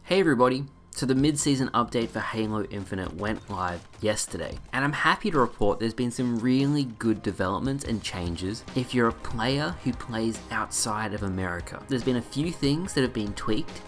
Hey everybody, so the mid-season update for Halo Infinite went live yesterday, and I'm happy to report there's been some really good developments and changes if you're a player who plays outside of America. There's been a few things that have been tweaked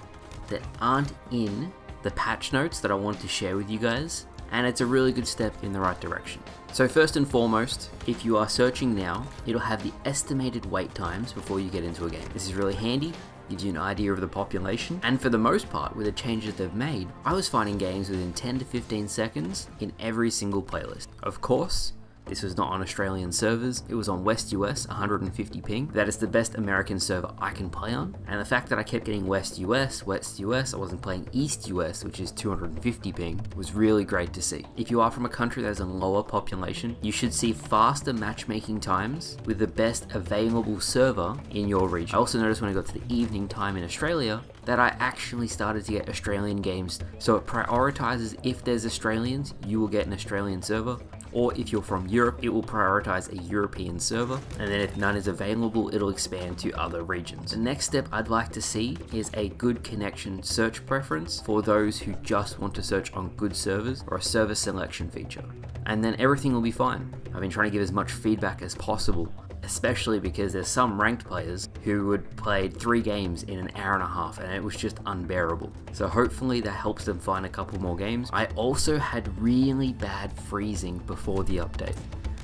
that aren't in the patch notes that I want to share with you guys, and it's a really good step in the right direction. So first and foremost, if you are searching now, it'll have the estimated wait times before you get into a game. This is really handy. Gives you an idea of the population, and for the most part, with the changes they've made, I was finding games within 10 to 15 seconds in every single playlist. Of course, this was not on Australian servers, it was on West US 150 ping. That is the best American server I can play on, and the fact that I kept getting West US, I wasn't playing East US, which is 250 ping, was really great to see. If you are from a country that has a lower population, you should see faster matchmaking times with the best available server in your region. I also noticed when I got to the evening time in Australia, that I actually started to get Australian games, so it prioritizes if there's Australians, you will get an Australian server, or if you're from Europe, it will prioritize a European server, and then if none is available, it'll expand to other regions. The next step I'd like to see is a good connection search preference for those who just want to search on good servers, or a server selection feature. And then everything will be fine. I've been trying to give as much feedback as possible, especially because there's some ranked players who would play 3 games in an hour and a half and it was just unbearable. So hopefully that helps them find a couple more games. I also had really bad freezing before the update.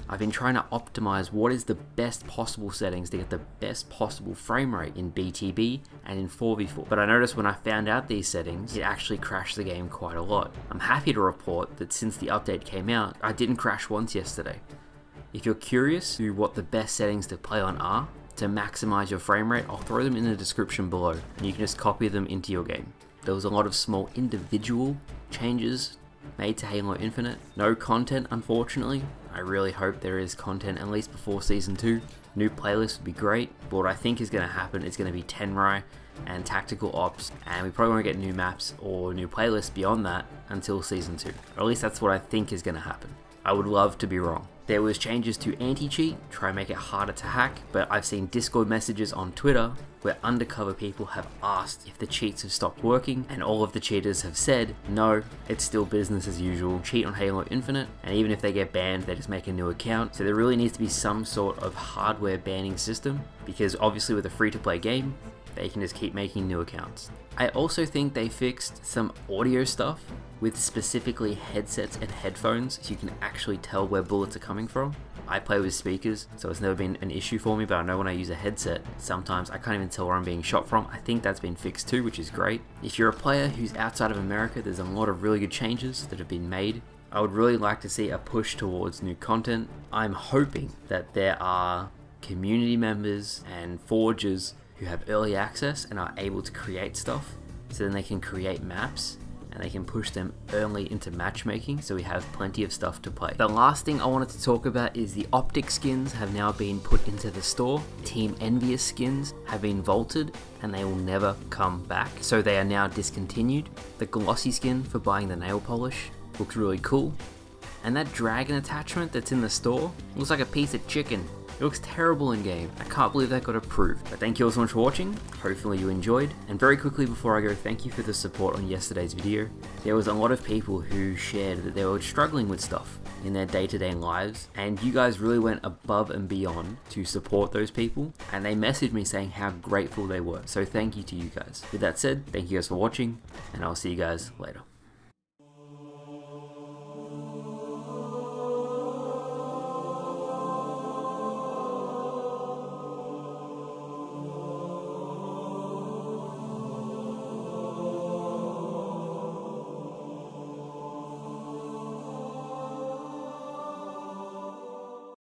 I've been trying to optimize what is the best possible settings to get the best possible frame rate in BTB and in 4v4. But I noticed when I found out these settings, it actually crashed the game quite a lot. I'm happy to report that since the update came out, I didn't crash once yesterday. If you're curious to what the best settings to play on are to maximize your frame rate, I'll throw them in the description below and you can just copy them into your game. There was a lot of small individual changes made to Halo Infinite. No content, unfortunately. I really hope there is content at least before Season 2. New playlists would be great, but what I think is going to happen is going to be Tenrai and Tactical Ops, and we probably won't get new maps or new playlists beyond that until Season 2. Or at least that's what I think is going to happen. I would love to be wrong. There was changes to anti-cheat, try and make it harder to hack, but I've seen Discord messages on Twitter where undercover people have asked if the cheats have stopped working, and all of the cheaters have said, no, it's still business as usual. Cheat on Halo Infinite, and even if they get banned, they just make a new account. So there really needs to be some sort of hardware banning system, because obviously with a free-to-play game, they can just keep making new accounts. I also think they fixed some audio stuff with specifically headsets and headphones so you can actually tell where bullets are coming from. I play with speakers, so it's never been an issue for me, but I know when I use a headset, sometimes I can't even tell where I'm being shot from. I think that's been fixed too, which is great. If you're a player who's outside of America, there's a lot of really good changes that have been made. I would really like to see a push towards new content. I'm hoping that there are community members and forgers who have early access and are able to create stuff, so then they can create maps and they can push them early into matchmaking, so we have plenty of stuff to play. The last thing I wanted to talk about is the Optic skins have now been put into the store. Team Envious skins have been vaulted and they will never come back, so they are now discontinued. The glossy skin for buying the nail polish looks really cool, and that dragon attachment that's in the store looks like a piece of chicken. It looks terrible in game. I can't believe that got approved. But thank you all so much for watching. Hopefully you enjoyed. And very quickly before I go, thank you for the support on yesterday's video. There was a lot of people who shared that they were struggling with stuff in their day-to-day lives, and you guys really went above and beyond to support those people, and they messaged me saying how grateful they were. So thank you to you guys. With that said, thank you guys for watching, and I'll see you guys later.